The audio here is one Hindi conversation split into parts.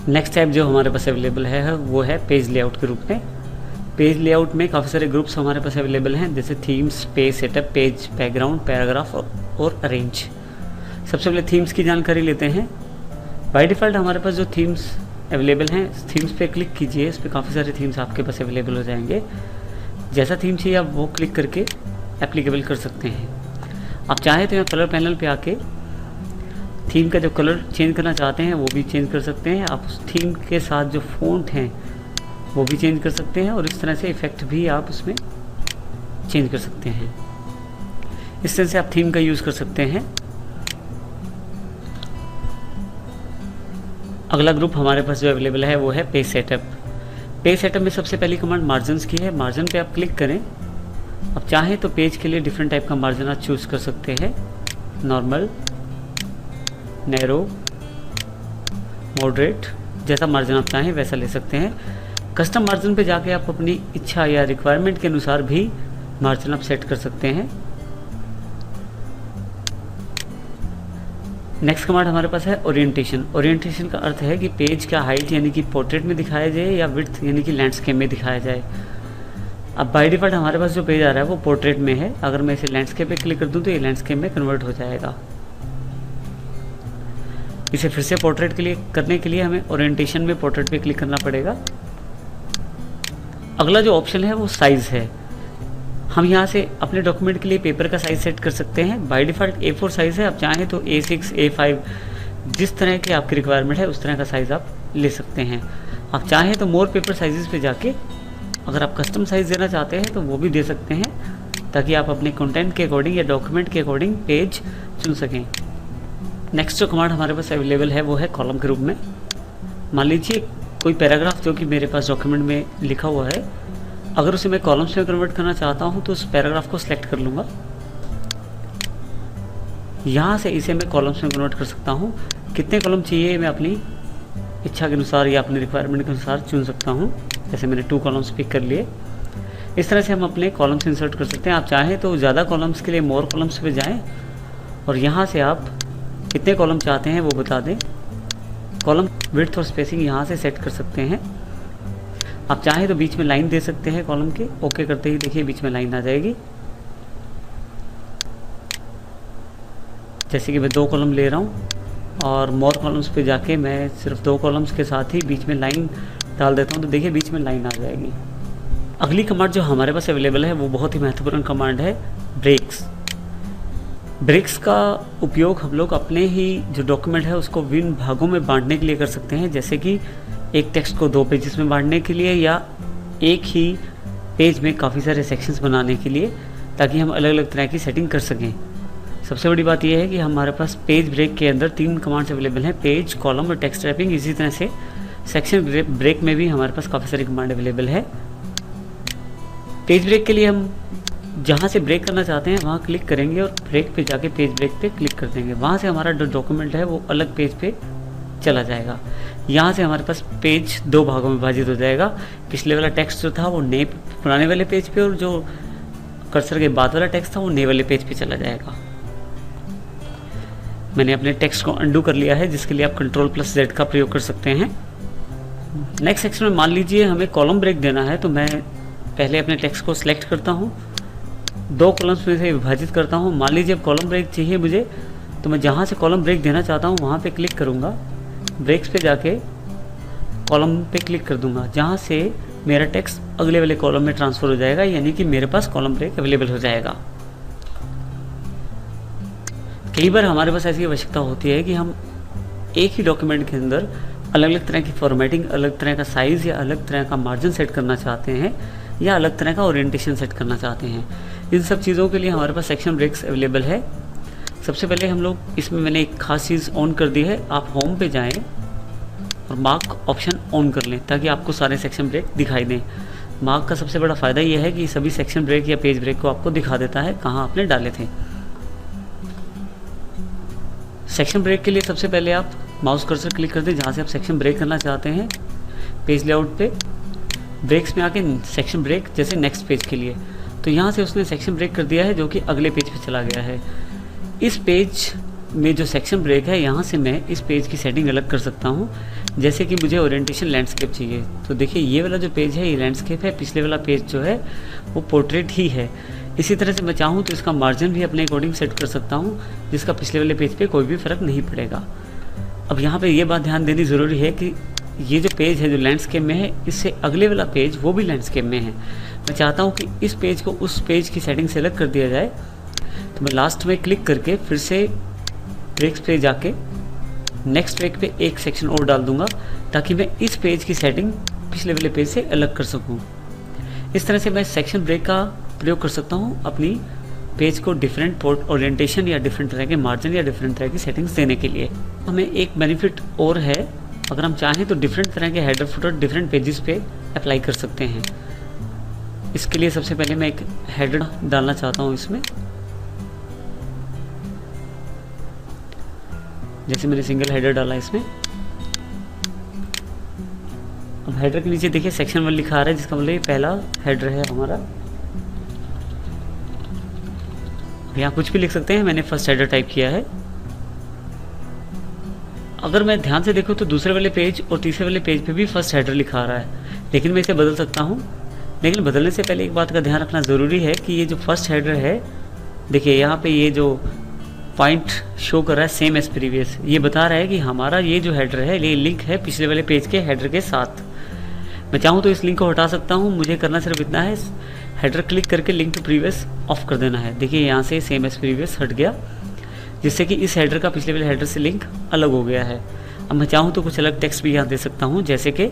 नेक्स्ट टाइप जो हमारे पास अवेलेबल है वो है पेज लेआउट के रूप में। पेज लेआउट में काफ़ी सारे ग्रुप्स हमारे पास अवेलेबल हैं, जैसे themes, page setup, page background, paragraph और अरेंज। सबसे पहले थीम्स की जानकारी लेते हैं। बाय डिफ़ॉल्ट हमारे पास जो थीम्स अवेलेबल हैं, थीम्स पे क्लिक कीजिए, इस पर काफ़ी सारे थीम्स आपके पास अवेलेबल हो जाएंगे। जैसा थीम चाहिए आप वो क्लिक करके एप्लीकेबल कर सकते हैं। आप चाहें तो यहाँ कलर पैनल पे आके थीम का जो कलर चेंज करना चाहते हैं वो भी चेंज कर सकते हैं। आप उस थीम के साथ जो फ़ॉन्ट हैं वो भी चेंज कर सकते हैं, और इस तरह से इफ़ेक्ट भी आप उसमें चेंज कर सकते हैं। इस तरह से आप थीम का यूज़ कर सकते हैं। अगला ग्रुप हमारे पास जो अवेलेबल है वो है पेज सेटअप। पेज सेटअप में सबसे पहली कमांड मार्जिन्स की है। मार्जिन पे आप क्लिक करें। आप चाहें तो पेज के लिए डिफरेंट टाइप का मार्जिन आप चूज़ कर सकते हैं, नॉर्मल, नैरो, मॉडरेट, जैसा मार्जिन आप चाहें वैसा ले सकते हैं। कस्टम मार्जिन पे जाके आप अपनी इच्छा या रिक्वायरमेंट के अनुसार भी मार्जिन आप सेट कर सकते हैं। नेक्स्ट कमांड हमारे पास है ओरिएंटेशन। ओरिएंटेशन का अर्थ है कि पेज का हाइट यानी कि पोर्ट्रेट में दिखाया जाए या विड्थ यानी कि लैंडस्केप में दिखाया जाए। अब बाय डिफ़ॉल्ट हमारे पास जो पेज आ रहा है वो पोर्ट्रेट में है। अगर मैं इसे लैंडस्केप पे क्लिक कर दूं तो ये लैंडस्केप में कन्वर्ट हो जाएगा। इसे फिर से पोर्ट्रेट के लिए करने के लिए हमें ओरिएंटेशन में पोर्ट्रेट पे क्लिक करना पड़ेगा। अगला जो ऑप्शन है वो साइज़ है। हम यहाँ से अपने डॉक्यूमेंट के लिए पेपर का साइज़ सेट कर सकते हैं। बाय डिफ़ॉल्ट A4 साइज़ है। आप चाहें तो A6, A5, जिस तरह की आपकी रिक्वायरमेंट है उस तरह का साइज़ आप ले सकते हैं। आप चाहें तो मोर पेपर साइज़ पे जाके अगर आप कस्टम साइज़ देना चाहते हैं तो वो भी दे सकते हैं, ताकि आप अपने कंटेंट के अकॉर्डिंग या डॉक्यूमेंट के अकॉर्डिंग पेज चुन सकें। नेक्स्ट जो कमांड हमारे पास अवेलेबल है वो है कॉलम के रूप में। मान लीजिए कोई पैराग्राफ जो कि मेरे पास डॉक्यूमेंट में लिखा हुआ है, अगर उसे मैं कॉलम्स में कन्वर्ट करना चाहता हूं तो उस पैराग्राफ को सिलेक्ट कर लूँगा। यहाँ से इसे मैं कॉलम्स में कन्वर्ट कर सकता हूँ। कितने कॉलम चाहिए मैं अपनी इच्छा के अनुसार या अपने रिक्वायरमेंट के अनुसार चुन सकता हूँ। जैसे मैंने 2 कॉलम्स पिक कर लिए। इस तरह से हम अपने कॉलम्स इंसर्ट कर सकते हैं। आप चाहें तो ज़्यादा कॉलम्स के लिए मोर कॉलम्स पे जाएं और यहाँ से आप कितने कॉलम चाहते हैं वो बता दें। कॉलम विड्थ और स्पेसिंग यहाँ से सेट कर सकते हैं। आप चाहें तो बीच में लाइन दे सकते हैं कॉलम के। ओके करते ही देखिए बीच में लाइन आ जाएगी। जैसे कि मैं 2 कॉलम ले रहा हूँ और मोर कॉलम्स पे जाके मैं सिर्फ 2 कॉलम्स के साथ ही बीच में लाइन डाल देता हूँ, तो देखिए बीच में लाइन आ जाएगी। अगली कमांड जो हमारे पास अवेलेबल है वो बहुत ही महत्वपूर्ण कमांड है, ब्रेक्स। ब्रेक्स का उपयोग हम लोग अपने ही जो डॉक्यूमेंट है उसको विभिन्न भागों में बांटने के लिए कर सकते हैं। जैसे कि एक टेक्स्ट को 2 पेजेस में बांटने के लिए, या एक ही पेज में काफ़ी सारे सेक्शंस बनाने के लिए, ताकि हम अलग अलग तरह की सेटिंग कर सकें। सबसे बड़ी बात यह है कि हमारे पास पेज ब्रेक के अंदर 3 कमांड्स अवेलेबल हैं, पेज, कॉलम और टेक्स्ट रैपिंग। इसी तरह से सेक्शन ब्रेक में भी हमारे पास काफ़ी सारी कमांड अवेलेबल है। पेज ब्रेक के लिए हम जहाँ से ब्रेक करना चाहते हैं वहाँ क्लिक करेंगे और ब्रेक पे जाके पेज ब्रेक पे क्लिक कर देंगे। वहाँ से हमारा जो डॉक्यूमेंट है वो अलग पेज पे चला जाएगा। यहाँ से हमारे पास पेज 2 भागों में विभाजित हो जाएगा। पिछले वाला टेक्स्ट जो था वो नए पुराने वाले पेज पे, और जो कर्सर के बाद वाला टेक्स्ट था वो नए वाले पेज पे चला जाएगा। मैंने अपने टेक्स्ट को अंडू कर लिया है, जिसके लिए आप Ctrl+Z का प्रयोग कर सकते हैं। नेक्स्ट सेक्शन में मान लीजिए हमें कॉलम ब्रेक देना है, तो मैं पहले अपने टेक्स्ट को सिलेक्ट करता हूँ, 2 कॉलम्स में से विभाजित करता हूँ। मान लीजिए अब कॉलम ब्रेक चाहिए मुझे, तो मैं जहाँ से कॉलम ब्रेक देना चाहता हूँ वहाँ पे क्लिक करूँगा। ब्रेक्स पे जाके कॉलम पे क्लिक कर दूँगा, जहाँ से मेरा टेक्स्ट अगले वाले कॉलम में ट्रांसफ़र हो जाएगा, यानी कि मेरे पास कॉलम ब्रेक अवेलेबल हो जाएगा। कई बार हमारे पास ऐसी आवश्यकता होती है कि हम एक ही डॉक्यूमेंट के अंदर अलग अलग तरह की फॉर्मेटिंग, अलग तरह का साइज़ या अलग तरह का मार्जिन सेट करना चाहते हैं, या अलग तरह का ओरिएंटेशन सेट करना चाहते हैं। इन सब चीज़ों के लिए हमारे पास सेक्शन ब्रेक्स अवेलेबल है। सबसे पहले हम लोग इसमें मैंने एक खास चीज़ ऑन कर दी है। आप होम पे जाएं और मार्क ऑप्शन ऑन कर लें, ताकि आपको सारे सेक्शन ब्रेक दिखाई दें। मार्क का सबसे बड़ा फ़ायदा यह है कि सभी सेक्शन ब्रेक या पेज ब्रेक को आपको दिखा देता है कहाँ आपने डाले थे। सेक्शन ब्रेक के लिए सबसे पहले आप माउस कर्सर क्लिक कर दें जहाँ से आप सेक्शन ब्रेक करना चाहते हैं। पेज लेआउट पे ब्रेक्स में आके सेक्शन ब्रेक, जैसे नेक्स्ट पेज के लिए, तो यहाँ से उसने सेक्शन ब्रेक कर दिया है जो कि अगले पेज पे चला गया है। इस पेज में जो सेक्शन ब्रेक है यहाँ से मैं इस पेज की सेटिंग अलग कर सकता हूँ। जैसे कि मुझे ओरिएंटेशन लैंडस्केप चाहिए, तो देखिए ये वाला जो पेज है ये लैंडस्केप है, पिछले वाला पेज जो है वो पोर्ट्रेट ही है। इसी तरह से मैं चाहूँ तो इसका मार्जिन भी अपने अकॉर्डिंग सेट कर सकता हूँ, जिसका पिछले वाले पेज पे कोई भी फ़र्क नहीं पड़ेगा। अब यहाँ पे ये बात ध्यान देनी ज़रूरी है कि ये जो पेज है जो लैंडस्केप में है, इससे अगले वाला पेज वो भी लैंडस्केप में है। मैं चाहता हूँ कि इस पेज को उस पेज की सेटिंग से अलग कर दिया जाए, तो मैं लास्ट में क्लिक करके फिर से ट्रैक्स पे जाके नेक्स्ट ट्रैक पे एक सेक्शन और डाल दूंगा, ताकि मैं इस पेज की सेटिंग पिछले वाले पेज से अलग कर सकूं। इस तरह से मैं सेक्शन ब्रेक का प्रयोग कर सकता हूं अपनी पेज को डिफरेंट पोर्ट ओरिएंटेशन या डिफरेंट तरह के मार्जिन या डिफरेंट तरह की सेटिंग्स देने के लिए। हमें एक बेनिफिट और है, अगर हम चाहें तो डिफरेंट तरह के हेडर फुटर डिफरेंट पेजेस पे अप्लाई कर सकते हैं। इसके लिए सबसे पहले मैं एक हेडर डालना चाहता हूँ इसमें। जैसे मैंने सिंगल हेडर डाला इसमें। अब हेडर के नीचे देखिए सेक्शन 1 लिखा आ रहा है, जिसका मतलब ये पहला हेडर है हमारा। यहाँ कुछ भी लिख सकते हैं, मैंने फर्स्ट हेडर टाइप किया है। अगर मैं ध्यान से देखूँ तो दूसरे वाले पेज और तीसरे वाले पेज पे भी फर्स्ट हेडर लिखा आ रहा है, लेकिन मैं इसे बदल सकता हूँ। लेकिन बदलने से पहले एक बात का ध्यान रखना ज़रूरी है कि ये जो फर्स्ट हेडर है, देखिए यहाँ पे ये जो पॉइंट शो कर रहा है सेम एज प्रीवियस, ये बता रहा है कि हमारा ये जो हेडर है ये लिंक है पिछले वाले पेज के हेडर के साथ। मैं चाहूँ तो इस लिंक को हटा सकता हूँ, मुझे करना सिर्फ इतना है, हेडर क्लिक करके लिंक टू प्रीवियस ऑफ कर देना है। देखिए यहाँ से सेम एज प्रीवियस हट गया, जिससे कि इस हेडर का पिछले वाले हेडर से लिंक अलग हो गया है। अब मैं चाहूँ तो कुछ अलग टेक्स्ट भी यहाँ दे सकता हूँ, जैसे कि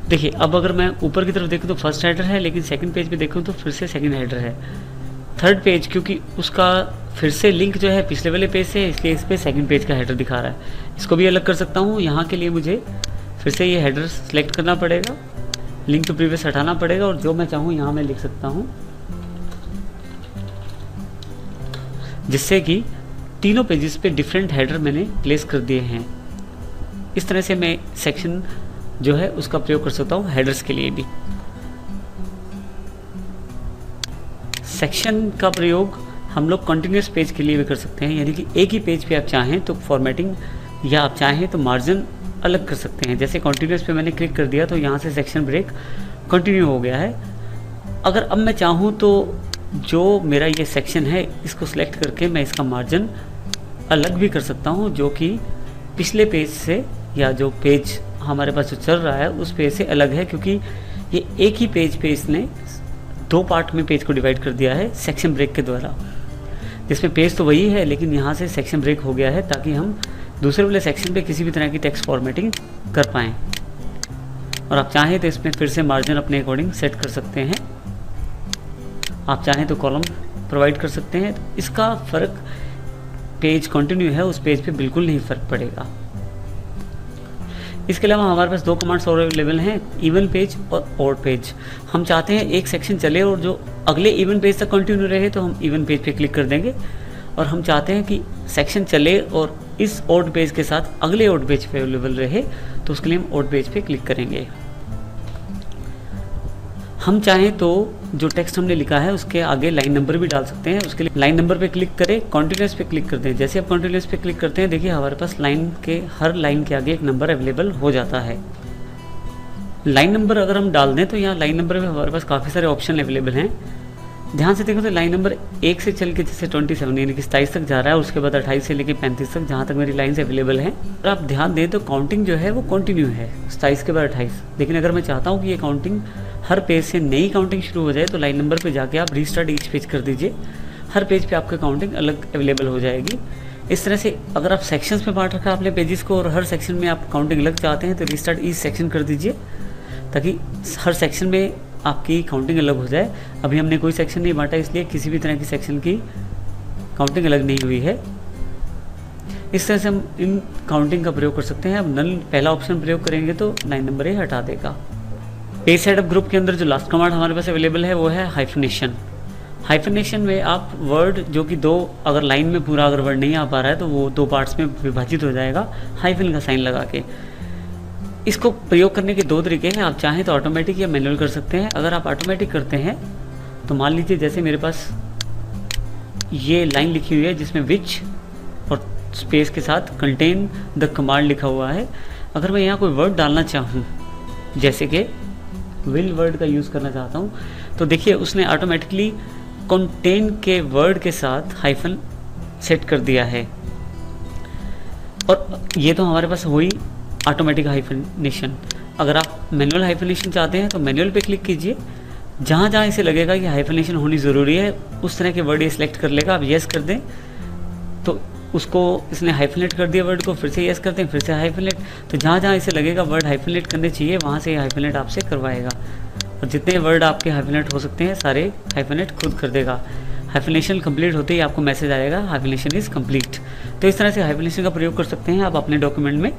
देखिए अब अगर मैं ऊपर की तरफ देखूँ तो फर्स्ट हेडर है, लेकिन सेकंड पेज पे देखूँ तो फिर से सेकंड हेडर है। थर्ड पेज क्योंकि उसका फिर से लिंक जो है पिछले वाले पेज से, इसलिए इस पे सेकंड पेज का हेडर दिखा रहा है। इसको भी अलग कर सकता हूँ। यहाँ के लिए मुझे फिर से ये हेडर सेलेक्ट करना पड़ेगा, लिंक टू प्रीवियस हटाना पड़ेगा, और जो मैं चाहूँ यहाँ मैं लिख सकता हूँ, जिससे कि तीनों पेजेस पे डिफरेंट हेडर मैंने प्लेस कर दिए हैं। इस तरह से मैं सेक्शन जो है उसका प्रयोग कर सकता हूँ हेडर्स के लिए भी। सेक्शन का प्रयोग हम लोग कंटिन्यूस पेज के लिए भी कर सकते हैं, यानी कि एक ही पेज पे आप चाहें तो फॉर्मेटिंग या आप चाहें तो मार्जिन अलग कर सकते हैं। जैसे कंटिन्यूस पे मैंने क्लिक कर दिया तो यहाँ से सेक्शन ब्रेक कंटिन्यू हो गया है। अगर अब मैं चाहूँ तो जो मेरा ये सेक्शन है इसको सिलेक्ट करके मैं इसका मार्जिन अलग भी कर सकता हूँ, जो कि पिछले पेज से या जो पेज हमारे पास जो चल रहा है उस पेज से अलग है, क्योंकि ये एक ही पेज पे इसने दो पार्ट में पेज को डिवाइड कर दिया है सेक्शन ब्रेक के द्वारा, जिसमें पेज तो वही है लेकिन यहाँ से सेक्शन ब्रेक हो गया है, ताकि हम दूसरे वाले सेक्शन पे किसी भी तरह की टेक्स्ट फॉर्मेटिंग कर पाएँ। और आप चाहें तो इसमें फिर से मार्जिन अपने अकॉर्डिंग सेट कर सकते हैं, आप चाहें तो कॉलम प्रोवाइड कर सकते हैं। तो इसका फ़र्क पेज कंटिन्यू है उस पेज पे बिल्कुल नहीं फ़र्क पड़ेगा। इसके अलावा हमारे पास दो कमांड्स और अवेलेबल हैं, इवन पेज और ऑड पेज। हम चाहते हैं एक सेक्शन चले और जो अगले इवन पेज तक कंटिन्यू रहे तो हम इवन पेज पे क्लिक कर देंगे, और हम चाहते हैं कि सेक्शन चले और इस ऑड पेज के साथ अगले ऑड पेज पे अवेलेबल रहे, तो उसके लिए हम ऑड पेज पे क्लिक करेंगे। हम चाहें तो जो टेक्स्ट हमने लिखा है उसके आगे लाइन नंबर भी डाल सकते हैं। उसके लिए लाइन नंबर पे क्लिक करें, कॉन्टिन्यूस पे क्लिक कर दें। जैसे आप कॉन्टिन्यूस पे क्लिक करते हैं देखिए हमारे पास लाइन के हर लाइन के आगे एक नंबर अवेलेबल हो जाता है। लाइन नंबर अगर हम डाल दें तो यहाँ लाइन नंबर में हमारे पास काफ़ी सारे ऑप्शन अवेलेबल हैं। ध्यान से देखो तो लाइन नंबर 1 से चल के जैसे 27 यानी कि 27 तक जा रहा है, उसके बाद 28 से लेकर 35 तक जहाँ तक मेरी लाइन्स अवेलेबल हैं। अगर आप ध्यान दें तो काउंटिंग जो है वो कंटिन्यू है 27 के बाद 28। लेकिन अगर मैं चाहता हूँ कि ये काउंटिंग हर पेज से नई काउंटिंग शुरू हो जाए तो लाइन नंबर पे जाके आप रीस्टार्ट ईच पेज कर दीजिए, हर पेज पे आपकी काउंटिंग अलग अवेलेबल हो जाएगी। इस तरह से अगर आप सेक्शंस में बांट रखा है आपने पेजेस को और हर सेक्शन में आप काउंटिंग अलग चाहते हैं तो रीस्टार्ट ईच सेक्शन कर दीजिए, ताकि हर सेक्शन में आपकी काउंटिंग अलग हो जाए। अभी हमने कोई सेक्शन नहीं बांटा, इसलिए किसी भी तरह की सेक्शन की काउंटिंग अलग नहीं हुई है। इस तरह से हम इन काउंटिंग का प्रयोग कर सकते हैं। अब नल पहला ऑप्शन प्रयोग करेंगे तो लाइन नंबर ये हटा देगा। पेज सेटअप ग्रुप के अंदर जो लास्ट कमांड हमारे पास अवेलेबल है वो है हाइफनेशन। हाइफनेशन में आप वर्ड जो कि दो अगर लाइन में पूरा अगर वर्ड नहीं आ पा रहा है तो वो दो पार्ट्स में विभाजित हो जाएगा हाइफन का साइन लगा के। इसको प्रयोग करने के 2 तरीके हैं, आप चाहें तो ऑटोमेटिक या मैनुअल कर सकते हैं। अगर आप ऑटोमेटिक करते हैं तो मान लीजिए जैसे मेरे पास ये लाइन लिखी हुई है जिसमें विच और स्पेस के साथ कंटेन द कमांड लिखा हुआ है। अगर मैं यहाँ कोई वर्ड डालना चाहूँ, जैसे कि विल वर्ड का यूज़ करना चाहता हूँ, तो देखिए उसने ऑटोमेटिकली कंटेन के वर्ड के साथ हाइफन सेट कर दिया है। और ये तो हमारे पास हुई ऑटोमेटिक हाइफनेशन। अगर आप मैनुअल हाइफनेशन चाहते हैं तो मैनुअल पे क्लिक कीजिए, जहाँ जहाँ इसे लगेगा कि हाइफनेशन होनी ज़रूरी है उस तरह के वर्ड ये सिलेक्ट कर लेगा। आप येस कर दें तो उसको इसने हाइफनेट कर दिया वर्ड को, फिर से येस करते हैं, फिर से हाइफनेट। तो जहाँ जहाँ इसे लगेगा वर्ड हाइफनेट करने चाहिए वहाँ से हाइफनेट आपसे करवाएगा, और जितने वर्ड आपके हाइफनेट हो सकते हैं सारे हाइफनेट खुद कर देगा। हाइफनेशन कंप्लीट होते ही आपको मैसेज आएगा हाइफनेशन इज़ कंप्लीट। तो इस तरह से हाइफनेशन का प्रयोग कर सकते हैं आप अपने डॉक्यूमेंट में।